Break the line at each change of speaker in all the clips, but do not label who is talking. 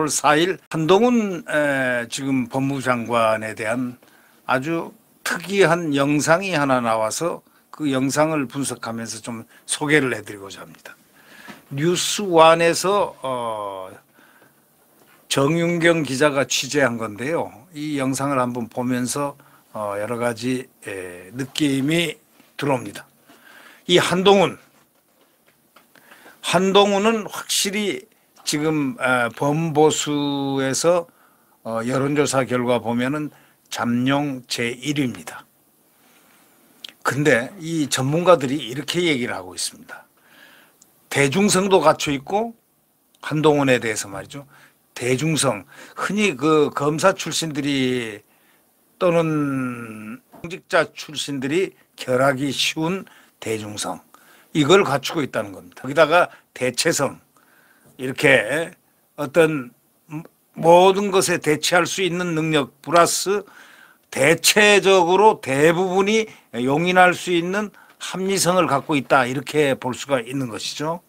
8월 4일 한동훈 지금 법무부 장관에 대한 아주 특이한 영상이 하나 나와서 그 영상을 분석하면서 좀 소개를 해드리고자 합니다. 뉴스원에서 정윤경 기자가 취재한 건데요. 이 영상을 한번 보면서 여러 가지 느낌이 들어옵니다. 이 한동훈은 확실히 지금 범보수에서 여론조사 결과 보면은 잠룡 제1위입니다. 근데 이 전문가들이 이렇게 얘기를 하고 있습니다. 대중성도 갖춰 있고 한동훈에 대해서 말이죠. 대중성, 흔히 그 검사 출신들이 또는 공직자 출신들이 결하기 쉬운 대중성, 이걸 갖추고 있다는 겁니다. 거기다가 대체성, 이렇게 어떤 모든 것에 대체할 수 있는 능력 플러스 대체적으로 대부분이 용인할 수 있는 합리성을 갖고 있다, 이렇게 볼 수가 있는 것이죠.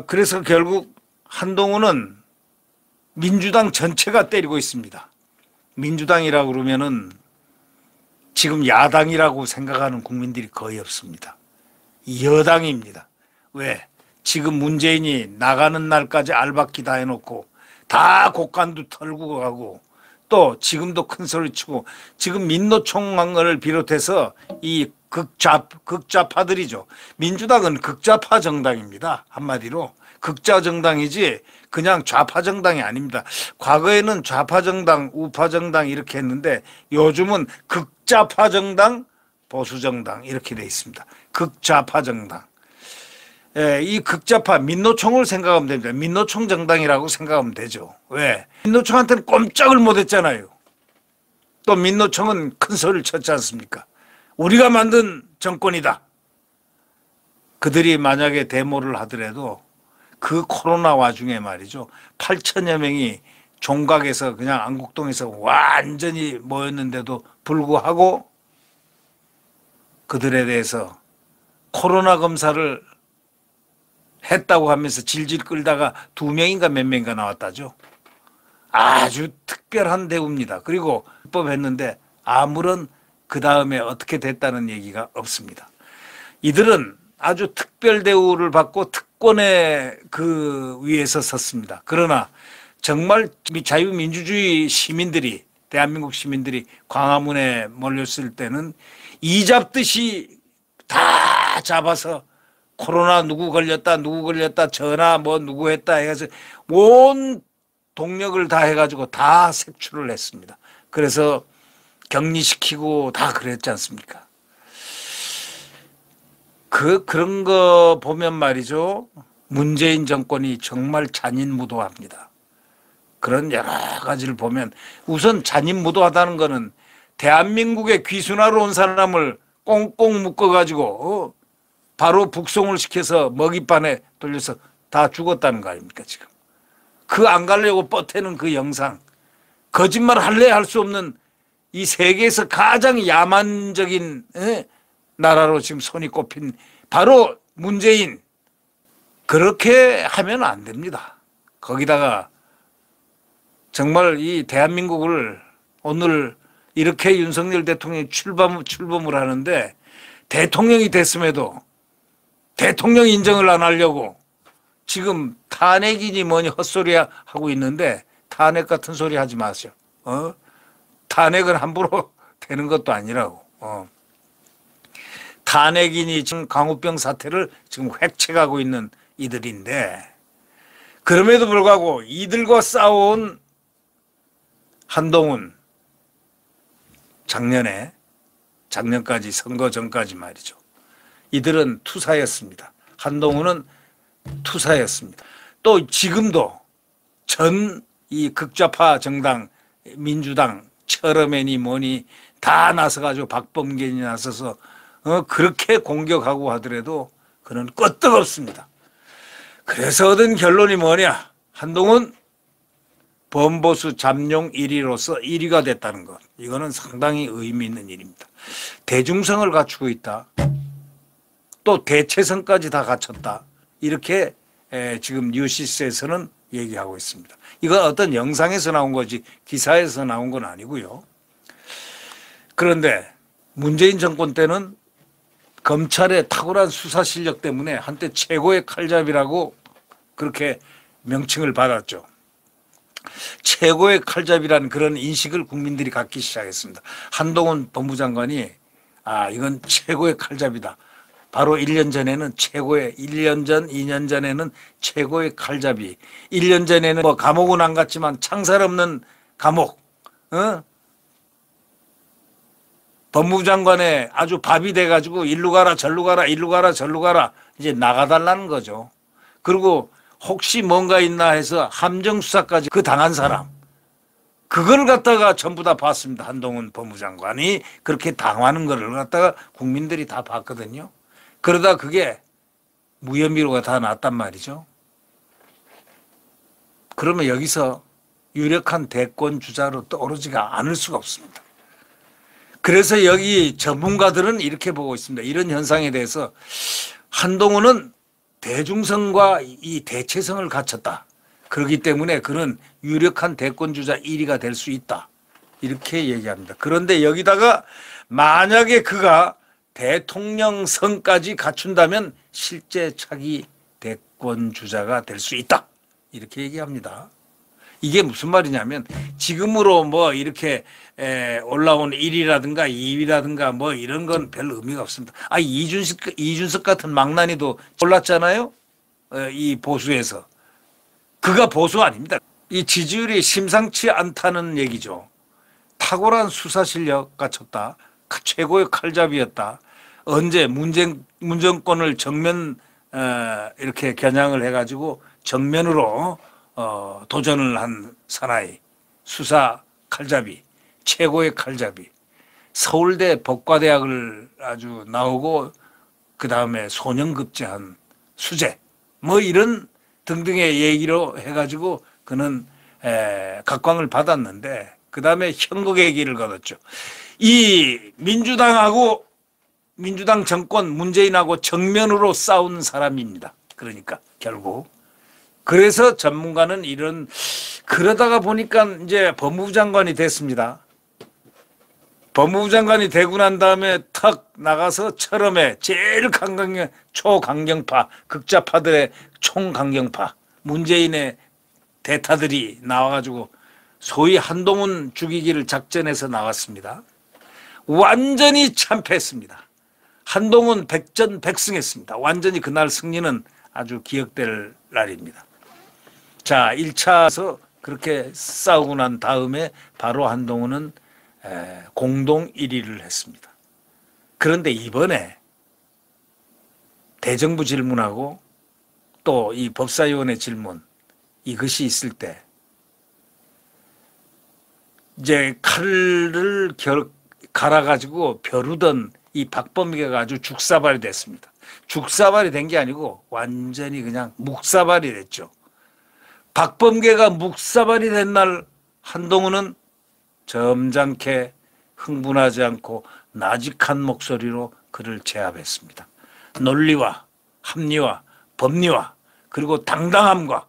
그래서 결국 한동훈은 민주당 전체가 때리고 있습니다. 민주당이라고 그러면은 지금 야당이라고 생각하는 국민들이 거의 없습니다. 여당입니다. 왜? 지금 문재인이 나가는 날까지 알박기 다 해놓고 다 곡간도 털고 가고 또 지금도 큰 소리 치고 지금 민노총을 비롯해서 이 극좌파들이죠. 민주당은 극좌파 정당입니다. 한마디로 극좌 정당이지 그냥 좌파 정당이 아닙니다. 과거에는 좌파 정당, 우파 정당 이렇게 했는데 요즘은 극좌파 정당, 보수 정당 이렇게 돼 있습니다. 극좌파 정당. 이 극좌파 민노총을 생각하면 됩니다. 민노총 정당이라고 생각하면 되죠. 왜? 민노총한테는 꼼짝을 못했잖아요. 또 민노총은 큰 소리를 쳤지 않습니까? 우리가 만든 정권이다. 그들이 만약에 데모를 하더라도 그 코로나 와중에 말이죠. 8천여 명이 종각에서 그냥 안국동에서 완전히 모였는데도 불구하고 그들에 대해서 코로나 검사를 했다고 하면서 질질 끌다가 2명인가 몇 명인가 나왔다죠. 아주 특별한 대우입니다. 그리고 입법했는데 아무런 그 다음에 어떻게 됐다는 얘기가 없습니다. 이들은 아주 특별 대우를 받고 특권의 그 위에서 섰습니다. 그러나 정말 자유민주주의 시민들이, 대한민국 시민들이 광화문에 몰렸을 때는 이 잡듯이 다 잡아서 코로나 누구 걸렸다 전화 뭐 누구 했다 해가지고 온 동력을 다 해가지고 다 색출을 했습니다. 그래서 격리시키고 다 그랬지 않습니까? 그런 거 보면 말이죠. 문재인 정권이 정말 잔인무도합니다. 그런 여러 가지를 보면 우선 잔인무도하다는 거는 대한민국에 귀순하러 온 사람을 꽁꽁 묶어가지고 바로 북송을 시켜서 먹이반에 돌려서 다 죽었다는 거 아닙니까 지금. 그 안 가려고 뻗태는 그 영상. 거짓말 할래 할 수 없는 이 세계에서 가장 야만적인 나라로 지금 손이 꼽힌 바로 문재인. 그렇게 하면 안 됩니다. 거기다가 정말 이 대한민국을 오늘 이렇게 윤석열 대통령이 출범을 하는데 대통령이 됐음에도 대통령 인정을 안 하려고 지금 탄핵이니 뭐니 헛소리 하고 있는데 탄핵 같은 소리 하지 마세요. 탄핵은 함부로 되는 것도 아니라고. 탄핵이니 지금 광우병 사태를 지금 획책하고 있는 이들인데 그럼에도 불구하고 이들과 싸운 한동훈 작년까지 선거 전까지 말이죠. 이들은 투사였습니다. 한동훈은 투사였습니다. 또 지금도 전 이 극좌파 정당 민주당 철어맨이 뭐니 다 나서가지고 박범계이 나서서 그렇게 공격하고 하더라도 그는 끄떡없습니다. 그래서 얻은 결론이 뭐냐? 한동훈 범보수 잠룡 1위로서 1위가 됐다는 것. 이거는 상당히 의미 있는 일입니다. 대중성을 갖추고 있다. 또 대체성까지 다 갖췄다. 이렇게 지금 뉴시스에서는 얘기하고 있습니다. 이건 어떤 영상에서 나온 거지 기사에서 나온 건 아니고요. 그런데 문재인 정권 때는 검찰의 탁월한 수사 실력 때문에 한때 최고의 칼잡이라고 그렇게 명칭을 받았죠. 최고의 칼잡이라는 그런 인식을 국민들이 갖기 시작했습니다. 한동훈 법무장관이 이건 최고의 칼잡이다. 바로 1년 전에는 1년 전, 2년 전에는 최고의 칼잡이. 1년 전에는 뭐 감옥은 안 갔지만 창살 없는 감옥. 법무장관에 아주 밥이 돼가지고 일로 가라 절로 가라 일로 가라 절로 가라 이제 나가달라는 거죠. 그리고 혹시 뭔가 있나 해서 함정수사까지 그 당한 사람 그걸 갖다가 전부 다 봤습니다. 한동훈 법무장관이 그렇게 당하는 거를 갖다가 국민들이 다 봤거든요. 그러다 그게 무혐의로가 다 났단 말이죠. 그러면 여기서 유력한 대권 주자로 떠오르지가 않을 수가 없습니다. 그래서 여기 전문가들은 이렇게 보고 있습니다. 이런 현상에 대해서 한동훈은 대중성과 이 대체성을 갖췄다. 그렇기 때문에 그는 유력한 대권주자 1위가 될 수 있다. 이렇게 얘기합니다. 그런데 여기다가 만약에 그가 대통령성까지 갖춘다면 실제 차기 대권주자가 될 수 있다. 이렇게 얘기합니다. 이게 무슨 말이냐면 지금으로 뭐 이렇게 올라온 1위라든가 2위라든가 뭐 이런 건 별 의미가 없습니다. 이준석 같은 망나니도 올랐잖아요. 이 보수에서. 그가 보수 아닙니다. 이 지지율이 심상치 않다는 얘기죠. 탁월한 수사 실력 갖췄다. 최고의 칼잡이였다. 언제 문정권을 정면 이렇게 겨냥을 해가지고 정면으로 도전을 한 사나이, 수사 칼잡이, 최고의 칼잡이, 서울대 법과대학을 아주 나오고 그 다음에 소년급제한 수재, 뭐 이런 등등의 얘기로 해가지고 그는 각광을 받았는데 그 다음에 형극의 길을 걸었죠. 이 민주당 정권 문재인하고 정면으로 싸운 사람입니다. 그러니까 결국. 그래서 전문가는 그러다가 보니까 이제 법무부 장관이 됐습니다. 법무부 장관이 되고 난 다음에 탁 나가서 철험에 제일 초강경파, 극좌파들의 총강경파, 문재인의 대타들이 나와가지고 소위 한동훈 죽이기를 작전해서 나왔습니다. 완전히 참패했습니다. 한동훈 백전백승했습니다. 완전히 그날 승리는 아주 기억될 날입니다. 자, 1차에서 그렇게 싸우고 난 다음에 바로 한동훈은 공동 1위를 했습니다. 그런데 이번에 대정부 질문하고 또 이 법사위원회 질문 이것이 있을 때 이제 칼을 갈아가지고 벼르던 이 박범계가 아주 죽사발이 됐습니다. 죽사발이 된 게 아니고 완전히 그냥 묵사발이 됐죠. 박범계가 묵사발이 된 날 한동훈은 점잖게 흥분하지 않고 나직한 목소리로 그를 제압했습니다. 논리와 합리와 법리와 그리고 당당함과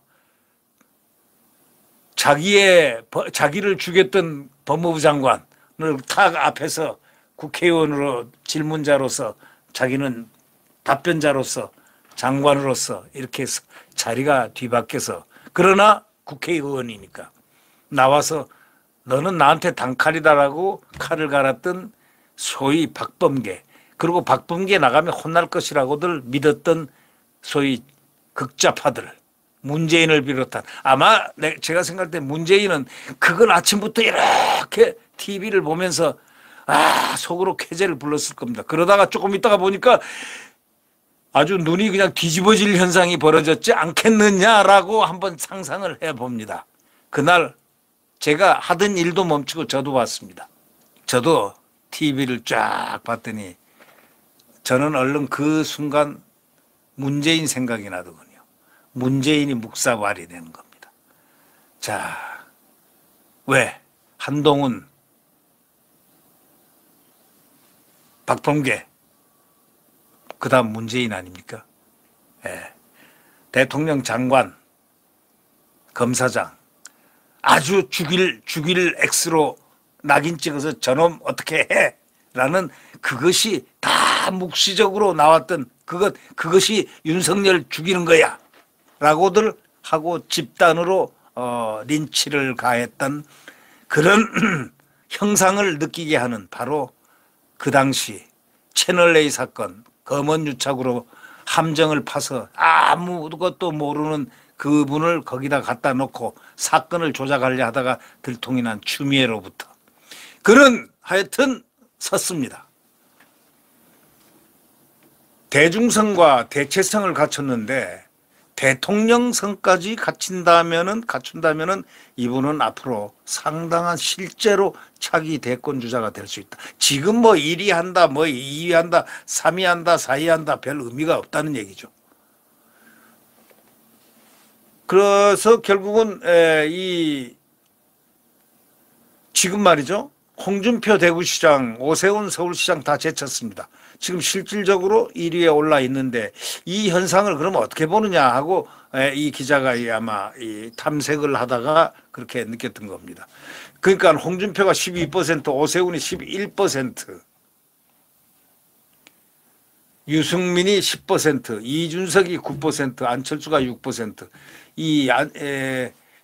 자기를 죽였던 법무부 장관을 탁 앞에서 국회의원으로 질문자로서 자기는 답변자로서 장관으로서 이렇게 자리가 뒤바뀌어서 그러나 국회의원이니까 나와서 너는 나한테 단칼이다라고 칼을 갈았던 소위 박범계 그리고 박범계 나가면 혼날 것이라고들 믿었던 소위 극좌파들 문재인을 비롯한 아마 제가 생각할 때 문재인은 그걸 아침부터 이렇게 TV를 보면서 속으로 쾌재를 불렀을 겁니다. 그러다가 조금 있다가 보니까 아주 눈이 그냥 뒤집어질 현상이 벌어졌지 않겠느냐라고 한번 상상을 해봅니다. 그날 제가 하던 일도 멈추고 저도 봤습니다. 저도 TV를 쫙 봤더니 저는 얼른 그 순간 문재인 생각이 나더군요. 문재인이 묵사발이 되는 겁니다. 자, 왜? 한동훈, 박범계, 그 다음 문재인 아닙니까? 예. 대통령 장관, 검사장 아주 죽일 X로 낙인 찍어서 저놈 어떻게 해? 라는 그것이 다 묵시적으로 나왔던 그것이 윤석열 죽이는 거야 라고들 하고 집단으로 린치를 가했던 그런 형상을 느끼게 하는 바로 그 당시 채널A 사건 검언 유착으로 함정을 파서 아무것도 모르는 그분을 거기다 갖다 놓고 사건을 조작하려 하다가 들통이 난 추미애로부터 그는 하여튼 섰습니다. 대중성과 대체성을 갖췄는데 대통령성까지 갖춘다면은 이분은 앞으로 상당한 실제로 차기 대권 주자가 될 수 있다. 지금 뭐 1위 한다, 뭐 2위 한다, 3위 한다, 4위 한다 별 의미가 없다는 얘기죠. 그래서 결국은 지금 말이죠. 홍준표 대구시장, 오세훈 서울시장 다 제쳤습니다. 지금 실질적으로 1위에 올라 있는데 이 현상을 그러면 어떻게 보느냐 하고 이 기자가 아마 이 탐색을 하다가 그렇게 느꼈던 겁니다. 그러니까 홍준표가 12%, 오세훈이 11%, 유승민이 10%, 이준석이 9%, 안철수가 6%.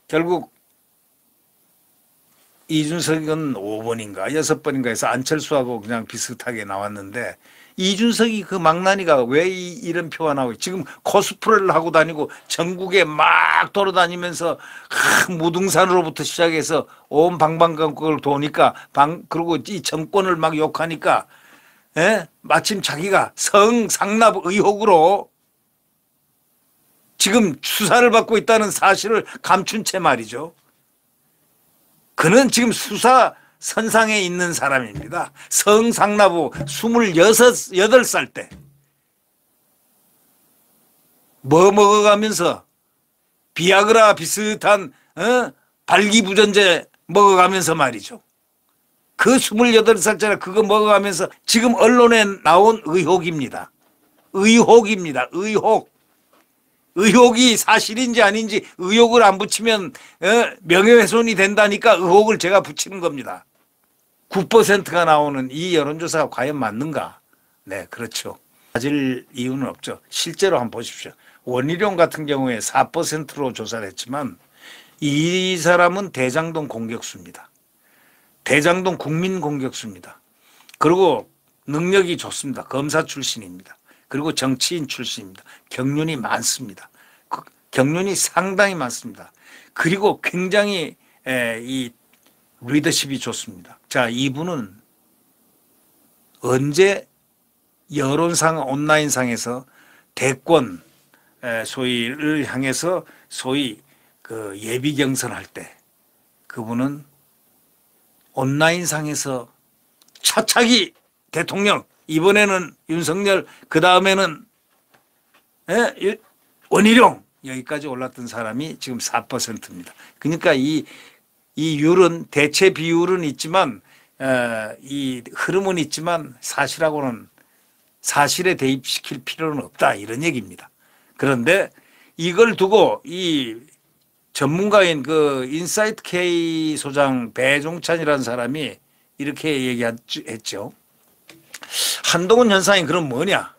결국 이준석은 5번인가 6번인가 해서 안철수하고 그냥 비슷하게 나왔는데 이준석이 그 망나니가 왜 이런 표가 나오고 지금 코스프레를 하고 다니고 전국에 막 돌아다니면서 무등산으로부터 시작해서 온 방방곡곡을 도니까 그리고 이 정권을 막 욕하니까 마침 자기가 성상납 의혹으로 지금 수사를 받고 있다는 사실을 감춘 채 말이죠. 그는 지금 수사 선상에 있는 사람입니다. 성상납 후 28살 때 뭐 먹어가면서 비아그라 비슷한 발기부전제 먹어가면서 말이죠. 그 28살짜리 그거 먹어가면서 지금 언론에 나온 의혹입니다. 의혹입니다. 의혹이 사실인지 아닌지 의혹을 안 붙이면 명예훼손이 된다니까 의혹을 제가 붙이는 겁니다. 9%가 나오는 이 여론조사가 과연 맞는가? 네, 그렇죠. 가질 이유는 없죠. 실제로 한번 보십시오. 원희룡 같은 경우에 4%로 조사를 했지만 이 사람은 대장동 공격수입니다. 대장동 국민 공격수입니다. 그리고 능력이 좋습니다. 검사 출신입니다. 그리고 정치인 출신입니다. 경륜이 많습니다. 경륜이 상당히 많습니다. 그리고 굉장히 이 리더십이 좋습니다. 자, 이분은 언제 여론상 온라인상에서 대권 소위를 향해서 소위 그 예비 경선할 때 그분은 온라인상에서 차차기 대통령 이번에는 윤석열 그 다음에는 원희룡 여기까지 올랐던 사람이 지금 4%입니다. 그러니까 이 율은 대체 비율은 있지만 이 흐름은 있지만 사실에 대입시킬 필요는 없다 이런 얘기입니다. 그런데 이걸 두고 이 전문가인 그 인사이트 K 소장 배종찬이라는 사람이 이렇게 얘기했죠. 한동훈 현상이 그럼 뭐냐?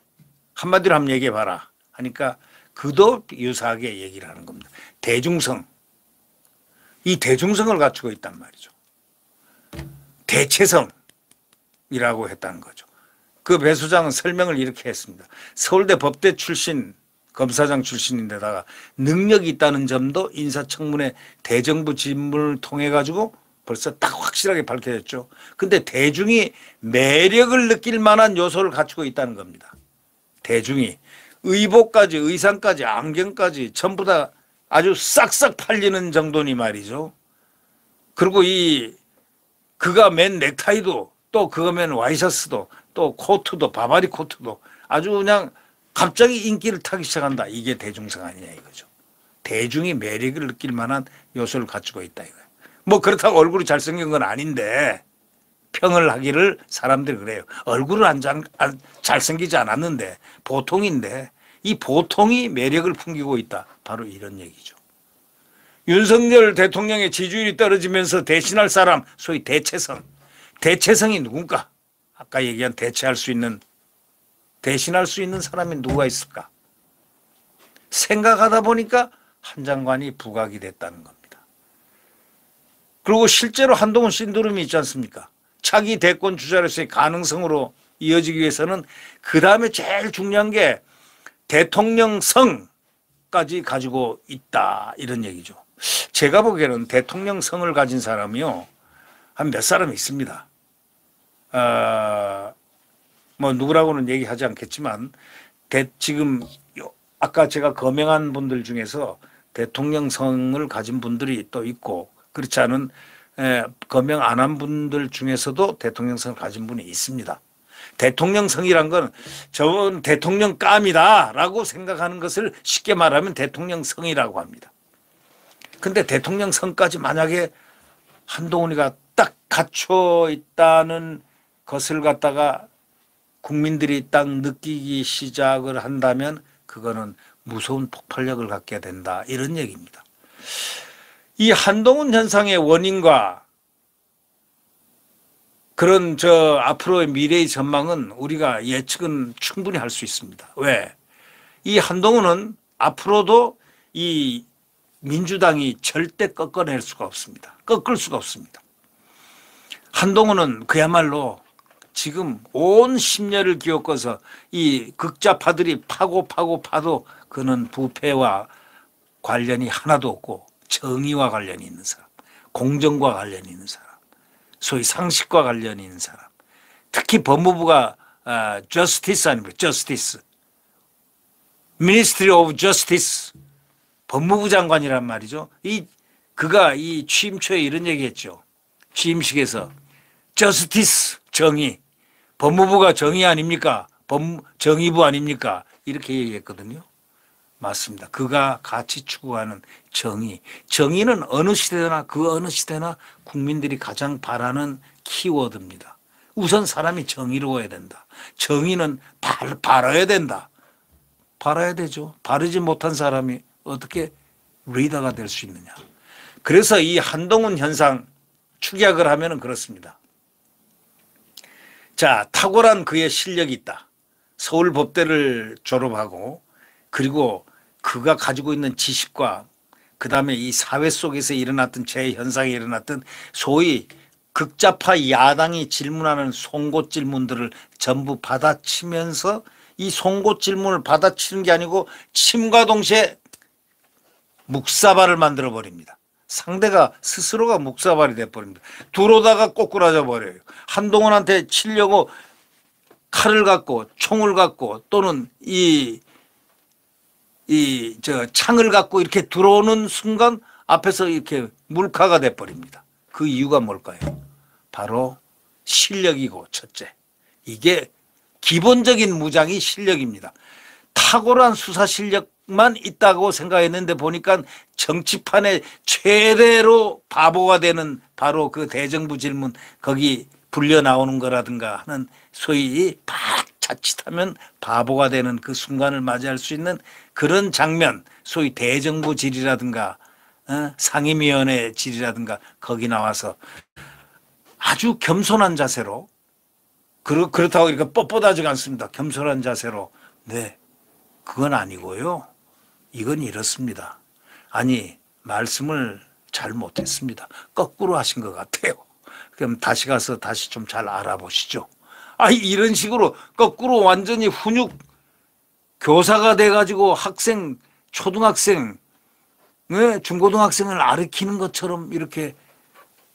한마디로 한번 얘기해 봐라. 하니까 그도 유사하게 얘기를 하는 겁니다. 대중성. 이 대중성을 갖추고 있단 말이죠. 대체성이라고 했다는 거죠. 그 배 소장은 설명을 이렇게 했습니다. 서울대 법대 출신 검사장 출신인데다가 능력이 있다는 점도 인사청문회 대정부 질문을 통해 가지고 벌써 딱 확실하게 밝혀졌죠. 근데 대중이 매력을 느낄 만한 요소를 갖추고 있다는 겁니다. 대중이 의복까지 의상까지 안경까지 전부 다 아주 싹싹 팔리는 정도니 말이죠. 그리고 그가 맨 넥타이도 또 그가 맨 와이셔츠도 또 코트도 바바리 코트도 아주 그냥 갑자기 인기를 타기 시작한다. 이게 대중성 아니냐 이거죠. 대중이 매력을 느낄 만한 요소를 갖추고 있다 이거예요. 뭐 그렇다고 얼굴이 잘생긴 건 아닌데 평을 하기를 사람들이 그래요. 얼굴은 잘생기지 않았는데 보통인데 이 보통이 매력을 풍기고 있다. 바로 이런 얘기죠. 윤석열 대통령의 지지율이 떨어지면서 대신할 사람, 소위 대체성. 대체성이 누군가? 아까 얘기한 대신할 수 있는 사람이 누가 있을까? 생각하다 보니까 한 장관이 부각이 됐다는 겁니다. 그리고 실제로 한동훈 신드롬이 있지 않습니까? 차기 대권 주자로서의 가능성으로 이어지기 위해서는 그 다음에 제일 중요한 게 대통령성까지 가지고 있다, 이런 얘기죠. 제가 보기에는 대통령성을 가진 사람이요, 한 몇 사람 있습니다. 뭐 누구라고는 얘기하지 않겠지만 지금 아까 제가 거명한 분들 중에서 대통령성을 가진 분들이 또 있고, 그렇지 않은 거명 안 한 분들 중에서도 대통령성을 가진 분이 있습니다. 대통령성이란 건 저건 대통령감이다라고 생각하는 것을 쉽게 말하면 대통령성이라고 합니다. 근데 대통령성까지 만약에 한동훈이가 딱 갖춰 있다는 것을 갖다가 국민들이 딱 느끼기 시작을 한다면 그거는 무서운 폭발력을 갖게 된다, 이런 얘기입니다. 이 한동훈 현상의 원인과 그런 앞으로의 미래의 전망은 우리가 예측은 충분히 할 수 있습니다. 왜? 이 한동훈은 앞으로도 이 민주당이 절대 꺾어낼 수가 없습니다. 꺾을 수가 없습니다. 한동훈은 그야말로 지금 온 심려를 기울여서 이 극좌파들이 파도 그는 부패와 관련이 하나도 없고 정의와 관련이 있는 사람, 공정과 관련이 있는 사람, 소위 상식과 관련이 있는 사람, 특히 법무부가 justice 아닙니까? justice, Ministry of Justice, 법무부 장관이란 말이죠. 그가 이 취임 초에 이런 얘기했죠. 취임식에서 justice, 정의, 법무부가 정의 아닙니까? 정의부 아닙니까? 이렇게 얘기했거든요. 맞습니다. 그가 같이 추구하는 정의. 정의는 어느 시대나 그 어느 시대나 국민들이 가장 바라는 키워드입니다. 우선 사람이 정의로워야 된다. 정의는 바라야 된다. 바라야 되죠. 바르지 못한 사람이 어떻게 리더가 될 수 있느냐. 그래서 이 한동훈 현상 축약을 하면은 그렇습니다. 자, 탁월한 그의 실력이 있다. 서울법대를 졸업하고 그리고 그가 가지고 있는 지식과 그 다음에 이 사회 속에서 일어났던 재현상이 일어났던 소위 극좌파 야당이 질문하는 송곳 질문들을 전부 받아치면서 이 송곳 질문을 받아치는 게 아니고 침과 동시에 묵사발을 만들어 버립니다. 상대가 스스로가 묵사발이 돼버립니다. 들어오다가 꼬꾸라져 버려요. 한동훈한테 치려고 칼을 갖고 총을 갖고 또는 창을 갖고 이렇게 들어오는 순간 앞에서 이렇게 물카가 돼버립니다. 그 이유가 뭘까요? 바로 실력이고 첫째. 이게 기본적인 무장이 실력입니다. 탁월한 수사 실력만 있다고 생각했는데 보니까 정치판에 최대로 바보가 되는 바로 그 대정부 질문 거기 불려 나오는 거라든가 하는 소위 자칫하면 바보가 되는 그 순간을 맞이할 수 있는 그런 장면, 소위 대정부 질이라든가 상임위원회 질이라든가 거기 나와서 아주 겸손한 자세로 그렇다고 이렇게 뻣뻣하지가 않습니다. 겸손한 자세로 네, 그건 아니고요. 이건 이렇습니다. 아니 말씀을 잘 못했습니다. 거꾸로 하신 것 같아요. 그럼 다시 가서 다시 좀 잘 알아보시죠. 이런 식으로 거꾸로 완전히 훈육 교사가 돼가지고 학생, 초등학생, 중고등학생을 가르치는 것처럼 이렇게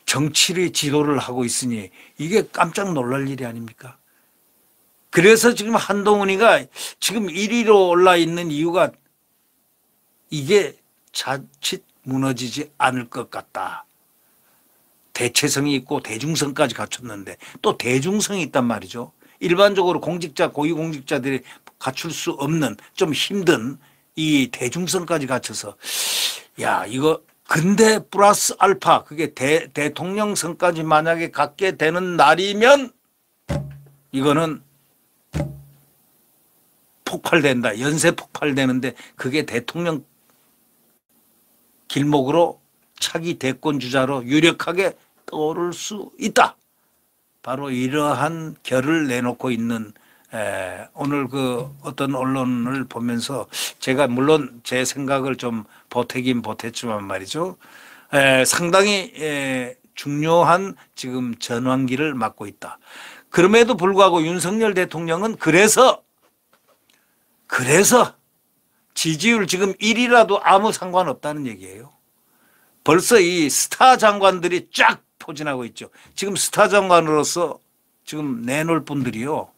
정치를 지도를 하고 있으니 이게 깜짝 놀랄 일이 아닙니까? 그래서 지금 한동훈이가 지금 1위로 올라 있는 이유가 이게 자칫 무너지지 않을 것 같다. 대체성이 있고 대중성까지 갖췄는데 또 대중성이 있단 말이죠. 일반적으로 공직자, 고위공직자들이 갖출 수 없는 좀 힘든 이 대중성까지 갖춰서 야 이거 근데 플러스 알파 그게 대통령성까지 만약에 갖게 되는 날이면 이거는 폭발된다. 연쇄 폭발되는데 그게 대통령 길목으로 차기 대권 주자로 유력하게 떠오를 수 있다. 바로 이러한 결을 내놓고 있는 오늘 그 어떤 언론을 보면서 제가 물론 제 생각을 좀 보태긴 보탰지만 말이죠. 상당히 중요한 지금 전환기를 맞고 있다. 그럼에도 불구하고 윤석열 대통령은 그래서 지지율 지금 1이라도 아무 상관없다는 얘기예요. 벌써 이 스타 장관들이 쫙 포진하고 있죠. 지금 스타 장관으로서 지금 내놓을 분들이요.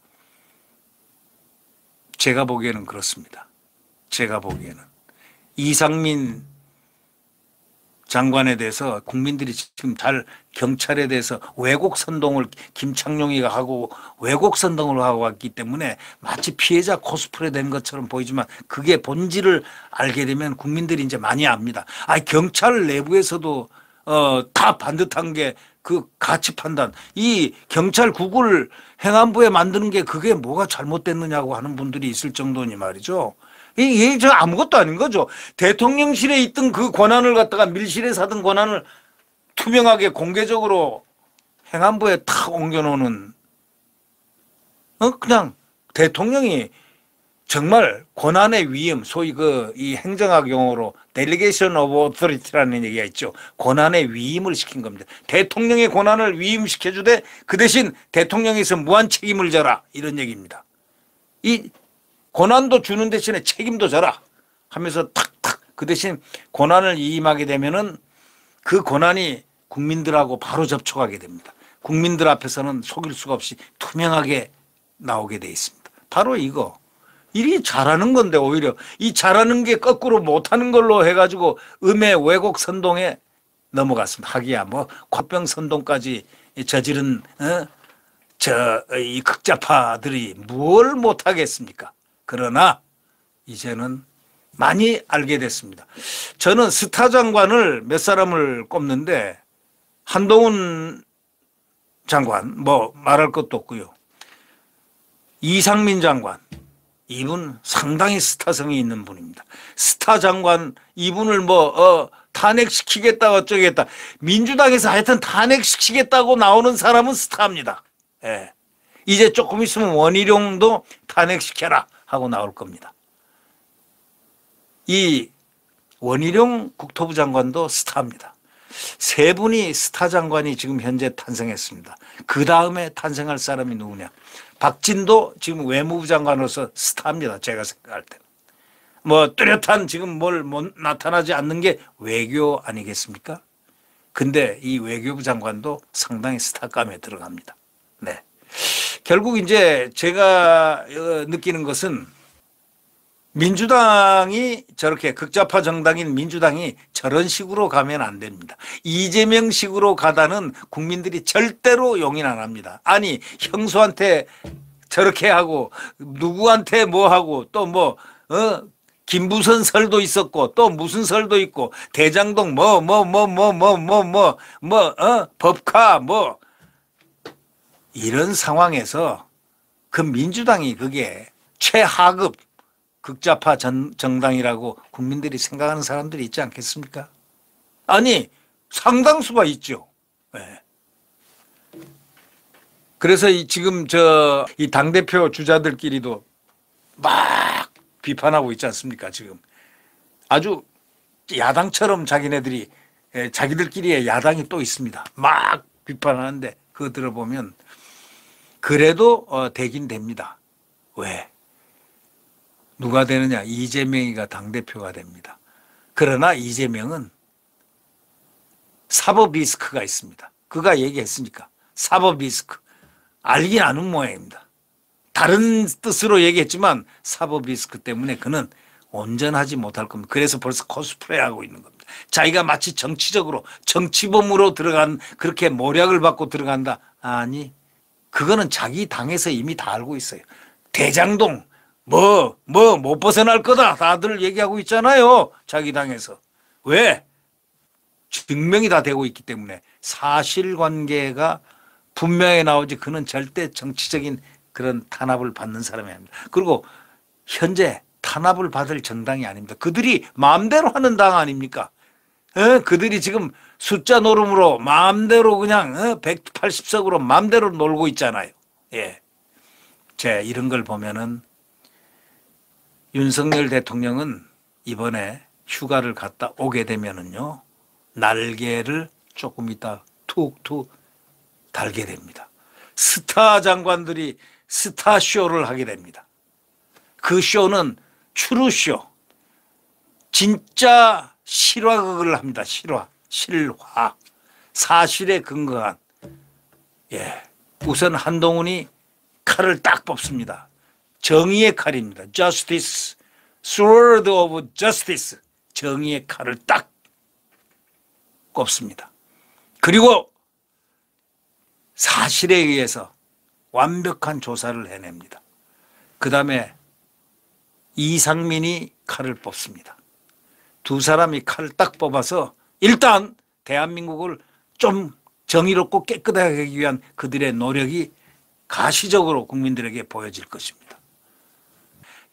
제가 보기에는 그렇습니다. 제가 보기에는. 이상민 장관에 대해서 국민들이 지금 잘 경찰에 대해서 왜곡 선동을 김창룡이가 하고 왜곡 선동을 하고 왔기 때문에 마치 피해자 코스프레 된 것처럼 보이지만 그게 본질을 알게 되면 국민들이 이제 많이 압니다. 경찰 내부에서도 다 반듯한 게 그 가치 판단. 이 경찰국을 행안부에 만드는 게 그게 뭐가 잘못됐느냐고 하는 분들이 있을 정도니 말이죠. 이게 저 아무것도 아닌 거죠. 대통령실에 있던 그 권한을 갖다가 밀실에서 하던 권한을 투명하게 공개적으로 행안부에 탁 옮겨놓는 그냥 대통령이 정말 권한의 위임, 소위 이 행정학 용어로 델리게이션 오브 오토리티라는 얘기가 있죠. 권한의 위임을 시킨 겁니다. 대통령의 권한을 위임시켜주되 그 대신 대통령에서 무한 책임을 져라 이런 얘기입니다. 이 권한도 주는 대신에 책임도 져라 하면서 탁탁 그 대신 권한을 위임하게 되면은 그 권한이 국민들하고 바로 접촉하게 됩니다. 국민들 앞에서는 속일 수가 없이 투명하게 나오게 돼 있습니다. 바로 이거. 일이 잘하는 건데 오히려 이 잘하는 게 거꾸로 못하는 걸로 해가지고 음해 왜곡 선동에 넘어갔습니다. 하기야 뭐 콧병 선동까지 저지른 이 극좌파들이 뭘 못하겠습니까? 그러나 이제는 많이 알게 됐습니다. 저는 스타 장관을 몇 사람을 꼽는데 한동훈 장관 뭐 말할 것도 없고요. 이상민 장관 이분 상당히 스타성이 있는 분입니다. 스타 장관 이분을 탄핵시키겠다 어쩌겠다. 민주당에서 하여튼 탄핵시키겠다고 나오는 사람은 스타입니다. 예. 이제 조금 있으면 원희룡도 탄핵시켜라 하고 나올 겁니다. 이 원희룡 국토부 장관도 스타입니다. 세 분이 스타 장관이 지금 현재 탄생했습니다. 그 다음에 탄생할 사람이 누구냐. 박진도 지금 외무부 장관으로서 스타입니다. 제가 생각할 때는. 뚜렷한 지금 뭘 나타나지 않는 게 외교 아니겠습니까? 근데 이 외교부 장관도 상당히 스타감에 들어갑니다. 네. 결국 이제 제가 느끼는 것은 민주당이 저렇게 극좌파 정당인 민주당이 저런 식으로 가면 안 됩니다. 이재명식으로 가다는 국민들이 절대로 용인 안 합니다. 아니 형수한테 저렇게 하고 누구한테 뭐 하고 또 김부선 설도 있었고 또 무슨 설도 있고 대장동 법카 이런 상황에서 그 민주당이 그게 최하급 극좌파 정당이라고 국민들이 생각하는 사람들이 있지 않겠습니까? 아니 상당수가 있죠. 네. 그래서 지금 이 당대표 주자들끼리도 막 비판하고 있지 않습니까? 지금 아주 야당처럼 자기네들이 자기들끼리의 야당이 또 있습니다. 막 비판하는데 그거 들어보면 그래도 되긴 됩니다. 왜? 누가 되느냐? 이재명이가 당대표가 됩니다. 그러나 이재명은 사법 리스크가 있습니다. 그가 얘기했으니까 사법 리스크. 알긴 아는 모양입니다. 다른 뜻으로 얘기했지만 사법 리스크 때문에 그는 온전하지 못할 겁니다. 그래서 벌써 코스프레하고 있는 겁니다. 자기가 마치 정치적으로 정치범으로 그렇게 모략을 받고 들어간다. 아니 그거는 자기 당에서 이미 다 알고 있어요. 대장동 못 벗어날 거다 다들 얘기하고 있잖아요. 자기 당에서. 왜? 증명이 다 되고 있기 때문에 사실관계가 분명히 나오지 그는 절대 정치적인 그런 탄압을 받는 사람이 아닙니다. 그리고 현재 탄압을 받을 정당이 아닙니다. 그들이 마음대로 하는 당 아닙니까? 그들이 지금 숫자 노름으로 마음대로 그냥 180석으로 마음대로 놀고 있잖아요. 예. 이런 걸 보면은 윤석열 대통령은 이번에 휴가를 갔다 오게 되면은요, 날개를 조금 있다 툭툭 달게 됩니다. 스타 장관들이 스타 쇼를 하게 됩니다. 그 쇼는 추루쇼, 진짜 실화극을 합니다. 실화, 사실에 근거한. 우선 한동훈이 칼을 딱 뽑습니다. 정의의 칼입니다. Justice, Sword of Justice. 정의의 칼을 딱 꼽습니다. 그리고 사실에 의해서 완벽한 조사를 해냅니다. 그 다음에 이상민이 칼을 뽑습니다. 두 사람이 칼을 딱 뽑아서 일단 대한민국을 좀 정의롭고 깨끗하게 하기 위한 그들의 노력이 가시적으로 국민들에게 보여질 것입니다.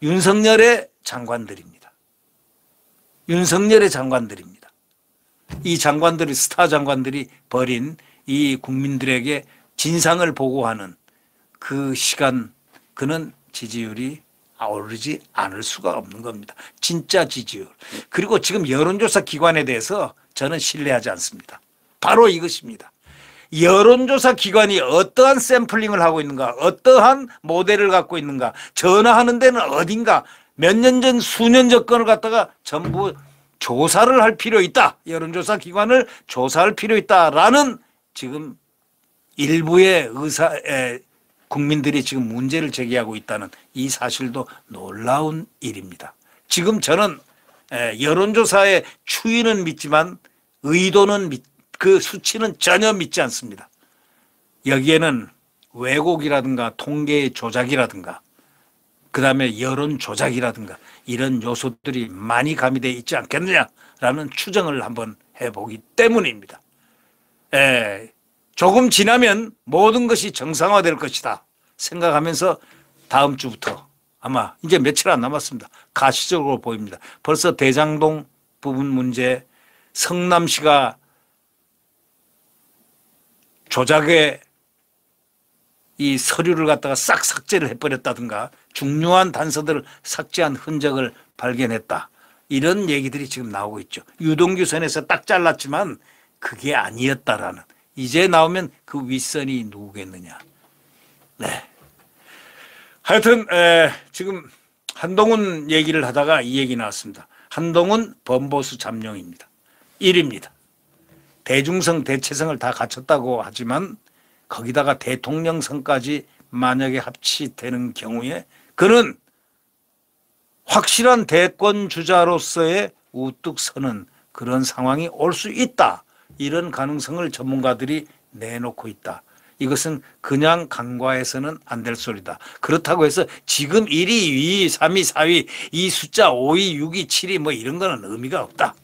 윤석열의 장관들입니다. 윤석열의 장관들입니다. 이 장관들이, 스타 장관들이 벌인 이 국민들에게 진상을 보고하는 그 시간, 그는 지지율이 오르지 않을 수가 없는 겁니다. 진짜 지지율. 그리고 지금 여론조사 기관에 대해서 저는 신뢰하지 않습니다. 바로 이것입니다. 여론조사 기관이 어떠한 샘플링을 하고 있는가, 어떠한 모델을 갖고 있는가, 전화하는 데는 어딘가, 몇 년 전, 수년 전 건을 갖다가 전부 조사를 할 필요 있다. 여론조사 기관을 조사할 필요 있다라는 지금 일부의 국민들이 지금 문제를 제기하고 있다는 이 사실도 놀라운 일입니다. 지금 저는 여론조사의 추이는 믿지만 의도는 그 수치는 전혀 믿지 않습니다. 여기에는 왜곡이라든가 통계 조작이라든가 그다음에 여론 조작이라든가 이런 요소들이 많이 가미되어 있지 않겠느냐라는 추정을 한번 해보기 때문입니다. 조금 지나면 모든 것이 정상화될 것이다 생각하면서 다음 주부터 아마 이제 며칠 안 남았습니다. 가시적으로 보입니다. 벌써 대장동 부분 문제, 성남시가 조작에 이 서류를 갖다가 싹 삭제를 해버렸다든가 중요한 단서들을 삭제한 흔적을 발견했다. 이런 얘기들이 지금 나오고 있죠. 유동규 선에서 딱 잘랐지만 그게 아니었다라는. 이제 나오면 그 윗선이 누구겠느냐. 네. 하여튼 지금 한동훈 얘기를 하다가 이 얘기 나왔습니다. 한동훈 범보수 잠룡입니다. 1입니다. 대중성 대체성을 다 갖췄다고 하지만 거기다가 대통령성까지 만약에 합치되는 경우에 그는 확실한 대권 주자로서의 우뚝 서는 그런 상황이 올 수 있다. 이런 가능성을 전문가들이 내놓고 있다. 이것은 그냥 간과해서는 안 될 소리다. 그렇다고 해서 지금 1위, 2위, 3위, 4위 이 숫자 5위, 6위, 7위 뭐 이런 거는 의미가 없다.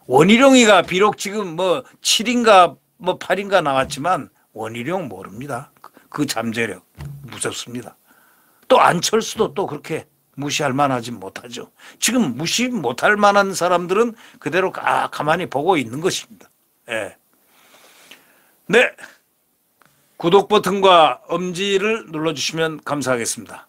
원희룡이가 비록 지금 뭐 7인가 뭐 8인가 나왔지만 원희룡 모릅니다. 그 잠재력 무섭습니다. 또 안철수도 또 그렇게 무시할 만하지 못하죠. 지금 무시 못할 만한 사람들은 그대로 가만히 보고 있는 것입니다. 네. 구독 버튼과 엄지를 눌러주시면 감사하겠습니다.